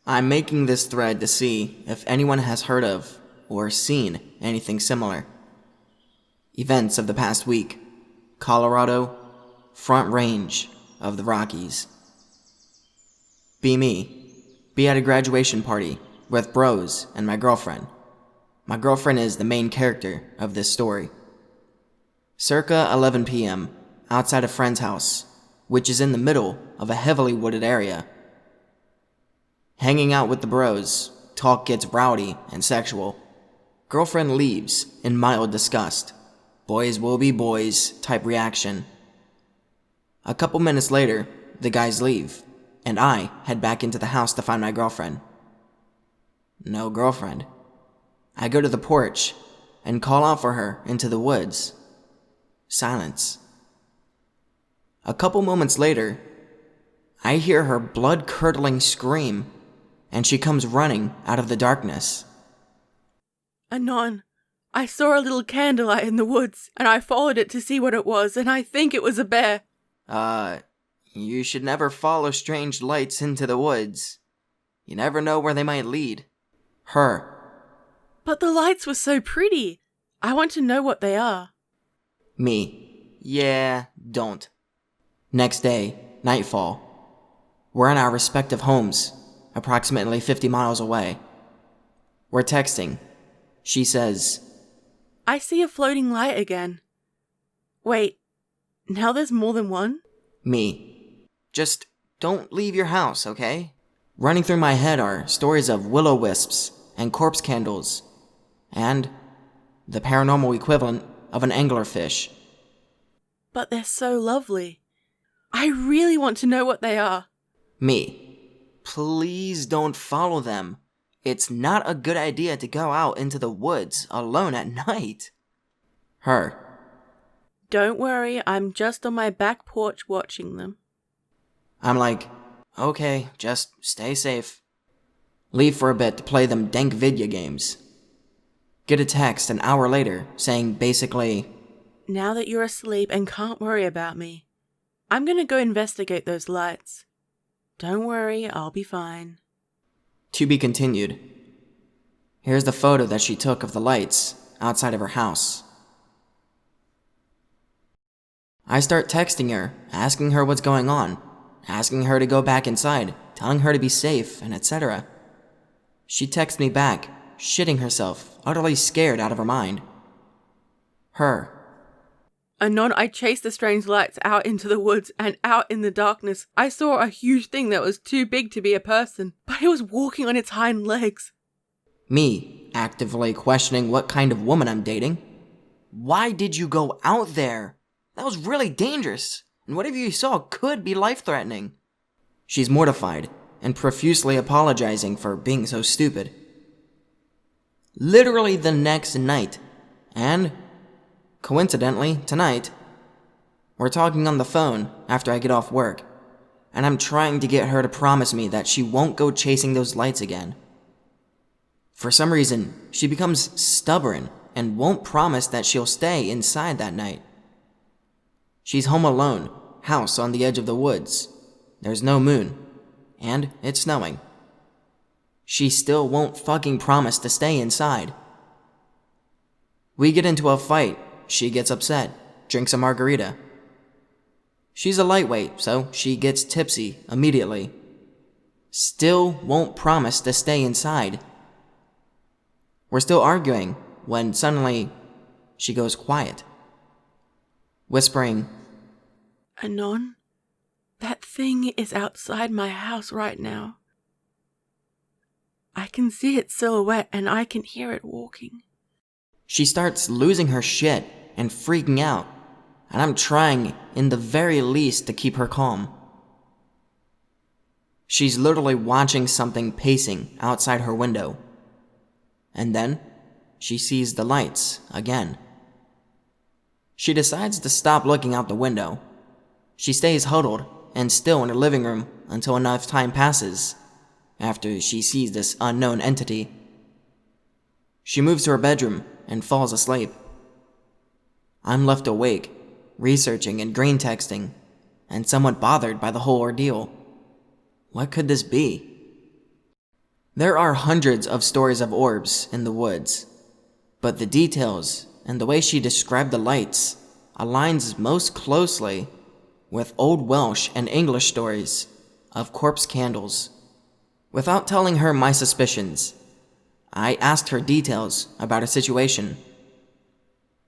I'm making this thread to see if anyone has heard of or seen anything similar. Events of the past week. Colorado, Front Range of the Rockies. Be me. Be at a graduation party with bros and my girlfriend. My girlfriend is the main character of this story. Circa 11 p.m., outside a friend's house, which is in the middle of a heavily wooded area. Hanging out with the bros, talk gets rowdy and sexual. Girlfriend leaves in mild disgust. Boys will be boys type reaction. A couple minutes later, the guys leave, and I head back into the house to find my girlfriend. No girlfriend. I go to the porch and call out for her into the woods. Silence. A couple moments later, I hear her blood-curdling scream, and she comes running out of the darkness. Anon, I saw a little candlelight in the woods, and I followed it to see what it was, and I think it was a bear. You should never follow strange lights into the woods. You never know where they might lead. Her. But the lights were so pretty. I want to know what they are. Me. Yeah, don't. Next day, nightfall. We're in our respective homes, approximately 50 miles away. We're texting. She says, I see a floating light again. Wait, now there's more than one? Me. Just don't leave your house, okay? Running through my head are stories of will-o-wisps and corpse candles, and the paranormal equivalent of an anglerfish. But they're so lovely. I really want to know what they are. Me. Please don't follow them. It's not a good idea to go out into the woods alone at night. Her. Don't worry, I'm just on my back porch watching them. I'm like, okay, just stay safe. Leave for a bit to play them dank video games. Get a text an hour later saying basically, now that you're asleep and can't worry about me, I'm gonna go investigate those lights. Don't worry, I'll be fine. To be continued. Here's the photo that she took of the lights outside of her house. I start texting her, asking her what's going on, asking her to go back inside, telling her to be safe, and etc. She texts me back, shitting herself, utterly scared out of her mind. Her. Anon, I chased the strange lights out into the woods, and out in the darkness, I saw a huge thing that was too big to be a person, but it was walking on its hind legs. Me, actively questioning what kind of woman I'm dating. Why did you go out there? That was really dangerous, and whatever you saw could be life-threatening. She's mortified and profusely apologizing for being so stupid. Literally the next night, and coincidentally, tonight, we're talking on the phone after I get off work, and I'm trying to get her to promise me that she won't go chasing those lights again. For some reason, she becomes stubborn and won't promise that she'll stay inside that night. She's home alone, house on the edge of the woods. There's no moon, and it's snowing. She still won't fucking promise to stay inside. We get into a fight. She gets upset, drinks a margarita. She's a lightweight, so she gets tipsy immediately. Still won't promise to stay inside. We're still arguing when suddenly she goes quiet, whispering, Anon, that thing is outside my house right now. I can see its silhouette and I can hear it walking. She starts losing her shit and freaking out, and I'm trying, in the very least, to keep her calm. She's literally watching something pacing outside her window. And then, she sees the lights again. She decides to stop looking out the window. She stays huddled and still in her living room until enough time passes, after she sees this unknown entity. She moves to her bedroom and falls asleep. I'm left awake, researching and greentexting, and somewhat bothered by the whole ordeal. What could this be? There are hundreds of stories of orbs in the woods, but the details and the way she described the lights aligns most closely with Old Welsh and English stories of corpse candles. Without telling her my suspicions, I asked her details about a situation.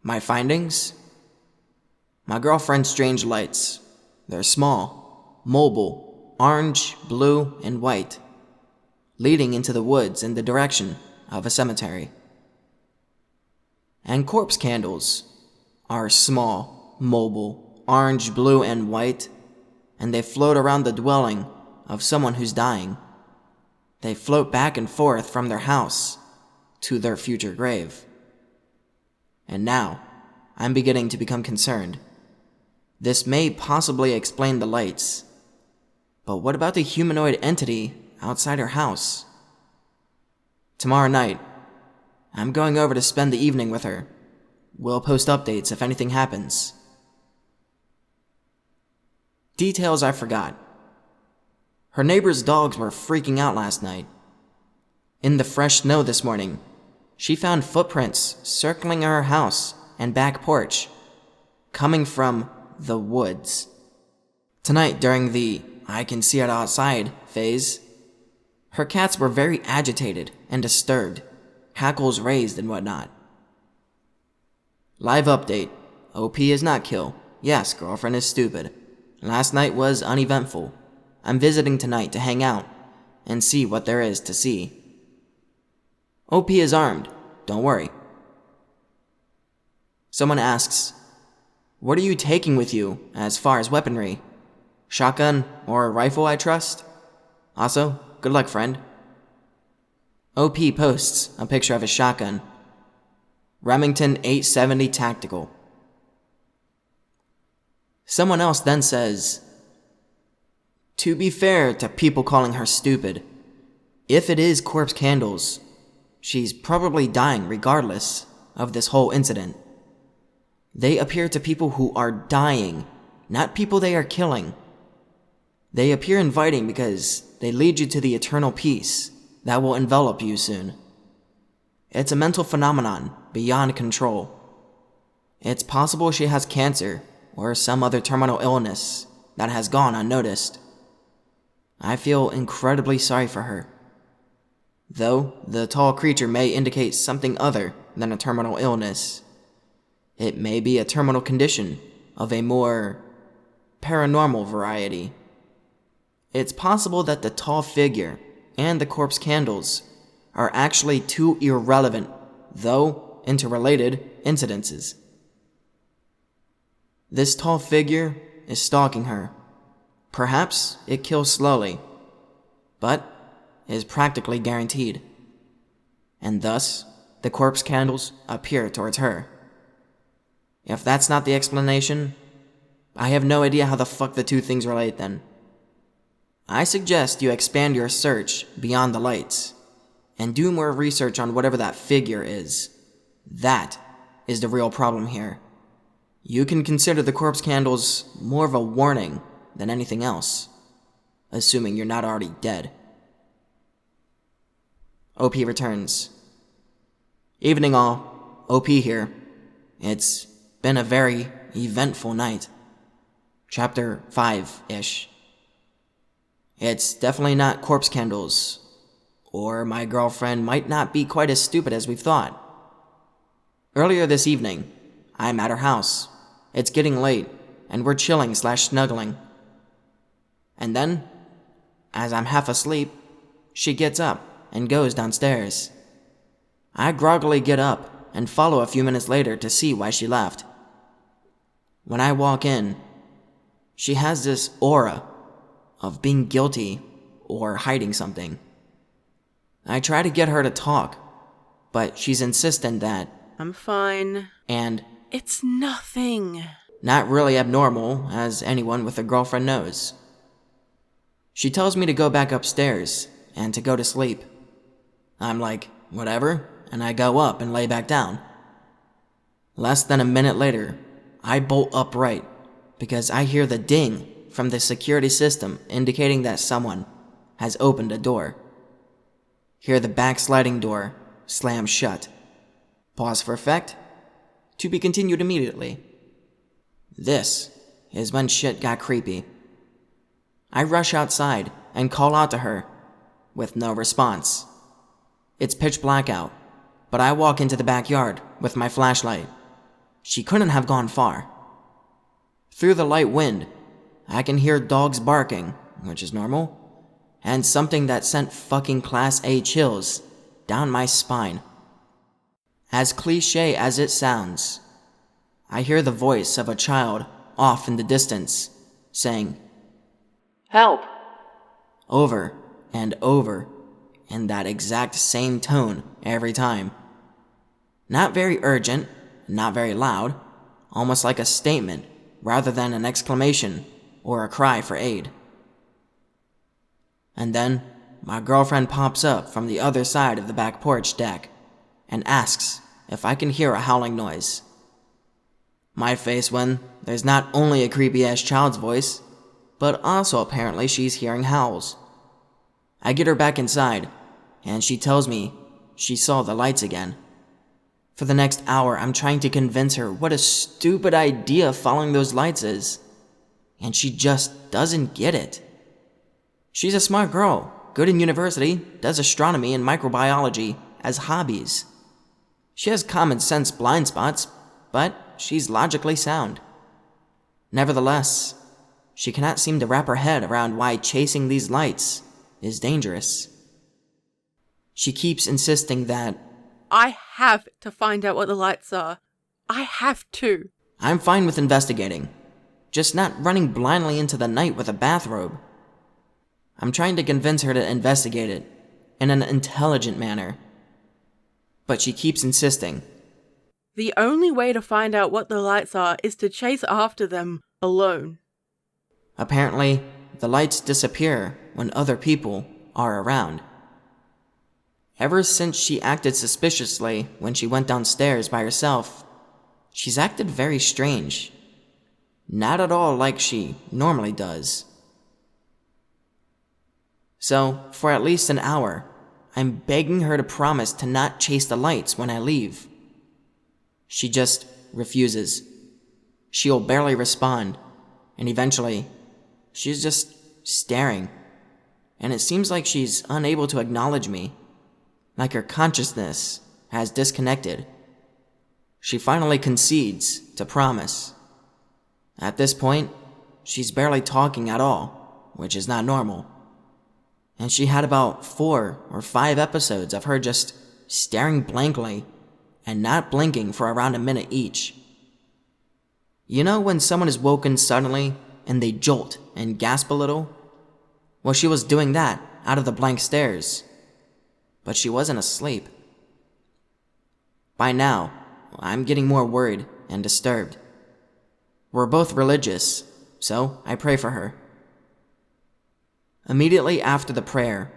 My findings? My girlfriend's strange lights. They're small, mobile, orange, blue, and white, leading into the woods in the direction of a cemetery. And corpse candles are small, mobile, orange, blue, and white, and they float around the dwelling of someone who's dying. They float back and forth from their house to their future grave. And now, I'm beginning to become concerned. This may possibly explain the lights, but what about the humanoid entity outside her house? Tomorrow night, I'm going over to spend the evening with her. We'll post updates if anything happens. Details I forgot. Her neighbor's dogs were freaking out last night. In the fresh snow this morning, she found footprints circling her house and back porch, coming from the woods. Tonight, during the "I can see it outside" phase, her cats were very agitated and disturbed, hackles raised and whatnot. Live update. OP is not kill. Yes, girlfriend is stupid. Last night was uneventful. I'm visiting tonight to hang out and see what there is to see. OP is armed. Don't worry. Someone asks, what are you taking with you as far as weaponry? Shotgun or rifle, I trust? Also, good luck, friend. OP posts a picture of his shotgun. Remington 870 Tactical. Someone else then says, to be fair to people calling her stupid, if it is corpse candles, she's probably dying regardless of this whole incident. They appear to people who are dying, not people they are killing. They appear inviting because they lead you to the eternal peace that will envelop you soon. It's a mental phenomenon beyond control. It's possible she has cancer or some other terminal illness that has gone unnoticed. I feel incredibly sorry for her. Though the tall creature may indicate something other than a terminal illness. It may be a terminal condition of a more paranormal variety. It's possible that the tall figure and the corpse candles are actually two irrelevant, though interrelated, incidences. This tall figure is stalking her. Perhaps it kills slowly, but is practically guaranteed. And thus, the corpse candles appear towards her. If that's not the explanation, I have no idea how the fuck the two things relate then. I suggest you expand your search beyond the lights, and do more research on whatever that figure is. That is the real problem here. You can consider the corpse candles more of a warning than anything else, assuming you're not already dead. OP returns. Evening all, OP here. It's been a very eventful night. Chapter 5-ish. It's definitely not corpse candles, or my girlfriend might not be quite as stupid as we've thought. Earlier this evening, I'm at her house. It's getting late, and we're chilling/snuggling. And then, as I'm half asleep, she gets up and goes downstairs. I groggily get up and follow a few minutes later to see why she left. When I walk in, she has this aura of being guilty or hiding something. I try to get her to talk, but she's insistent that I'm fine. And It's nothing. Not really abnormal, as anyone with a girlfriend knows. She tells me to go back upstairs and to go to sleep. I'm like, whatever, and I go up and lay back down. Less than a minute later, I bolt upright because I hear the ding from the security system indicating that someone has opened a door. Hear the back sliding door slam shut. Pause for effect. To be continued immediately. This is when shit got creepy. I rush outside and call out to her, with no response. It's pitch black out, but I walk into the backyard with my flashlight. She couldn't have gone far. Through the light wind, I can hear dogs barking, which is normal, and something that sent fucking Class A chills down my spine. As cliche as it sounds, I hear the voice of a child off in the distance, saying, "Help!" over and over, in that exact same tone every time. Not very urgent, not very loud, almost like a statement rather than an exclamation or a cry for aid. And then, my girlfriend pops up from the other side of the back porch deck and asks if I can hear a howling noise. My face when there's not only a creepy-ass child's voice, but also apparently she's hearing howls. I get her back inside, and she tells me she saw the lights again. For the next hour, I'm trying to convince her what a stupid idea following those lights is, and she just doesn't get it. She's a smart girl, good in university, does astronomy and microbiology as hobbies. She has common sense blind spots, but she's logically sound. Nevertheless, she cannot seem to wrap her head around why chasing these lights is dangerous. She keeps insisting that I have to find out what the lights are. I have to. I'm fine with investigating, just not running blindly into the night with a bathrobe. I'm trying to convince her to investigate it in an intelligent manner, but she keeps insisting. The only way to find out what the lights are is to chase after them alone. Apparently, the lights disappear when other people are around. Ever since she acted suspiciously when she went downstairs by herself, she's acted very strange. Not at all like she normally does. So, for at least an hour, I'm begging her to promise to not chase the lights when I leave. She just refuses. She'll barely respond, and eventually, she's just staring, and it seems like she's unable to acknowledge me, like her consciousness has disconnected. She finally concedes to promise. At this point, she's barely talking at all, which is not normal. And she had about 4 or 5 episodes of her just staring blankly and not blinking for around a minute each. You know when someone is woken suddenly and they jolt and gasp a little? Well, she was doing that out of the blank stares. But she wasn't asleep. By now, I'm getting more worried and disturbed. We're both religious, so I pray for her. Immediately after the prayer,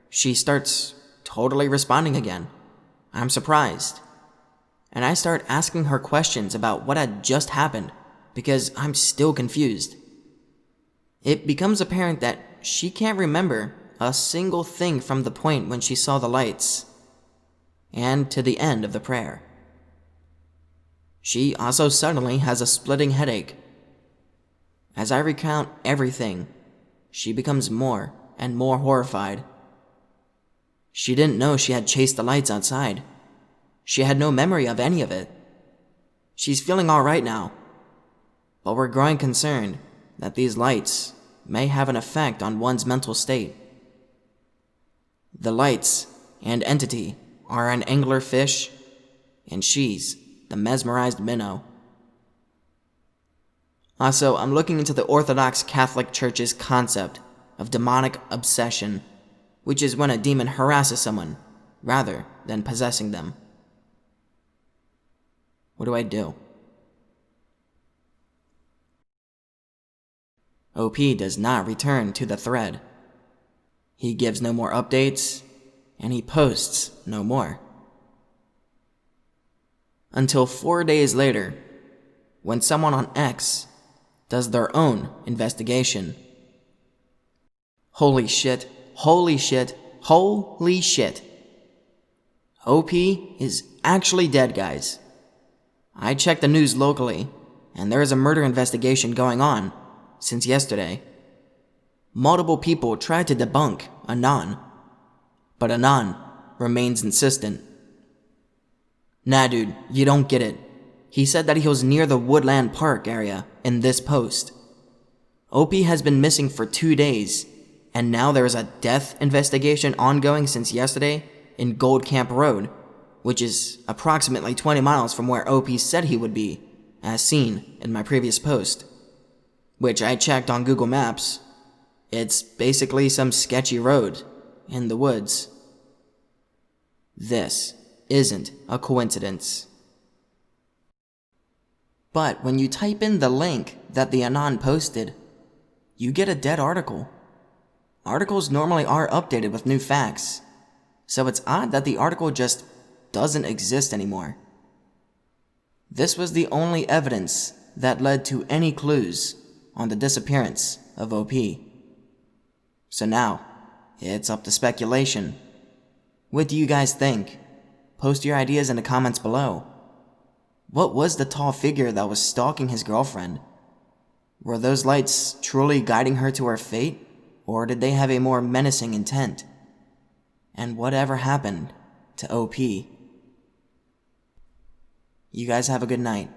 she starts totally responding again. I'm surprised. And I start asking her questions about what had just happened because I'm still confused. It becomes apparent that she can't remember a single thing from the point when she saw the lights and to the end of the prayer. She also suddenly has a splitting headache. As I recount everything, she becomes more and more horrified. She didn't know she had chased the lights outside. She had no memory of any of it. She's feeling all right now, but we're growing concerned that these lights may have an effect on one's mental state. The lights and entity are an anglerfish, and she's the mesmerized minnow. Also, I'm looking into the Orthodox Catholic Church's concept of demonic obsession, which is when a demon harasses someone rather than possessing them. What do I do? OP does not return to the thread. He gives no more updates, and he posts no more. Until 4 days later, when someone on X does their own investigation. Holy shit, holy shit, holy shit. OP is actually dead, guys. I checked the news locally, and there is a murder investigation going on since yesterday. Multiple people tried to debunk Anon, but Anon remains insistent. Nah, dude, you don't get it. He said that he was near the Woodland Park area in this post. OP has been missing for 2 days, and now there is a death investigation ongoing since yesterday in Gold Camp Road, which is approximately 20 miles from where OP said he would be, as seen in my previous post, which I checked on Google Maps. It's basically some sketchy road in the woods. This isn't a coincidence. But when you type in the link that the Anon posted, you get a dead article. Articles normally are updated with new facts, so it's odd that the article just doesn't exist anymore. This was the only evidence that led to any clues on the disappearance of OP. So now, it's up to speculation. What do you guys think? Post your ideas in the comments below. What was the tall figure that was stalking his girlfriend? Were those lights truly guiding her to her fate, or did they have a more menacing intent? And whatever happened to OP? You guys have a good night.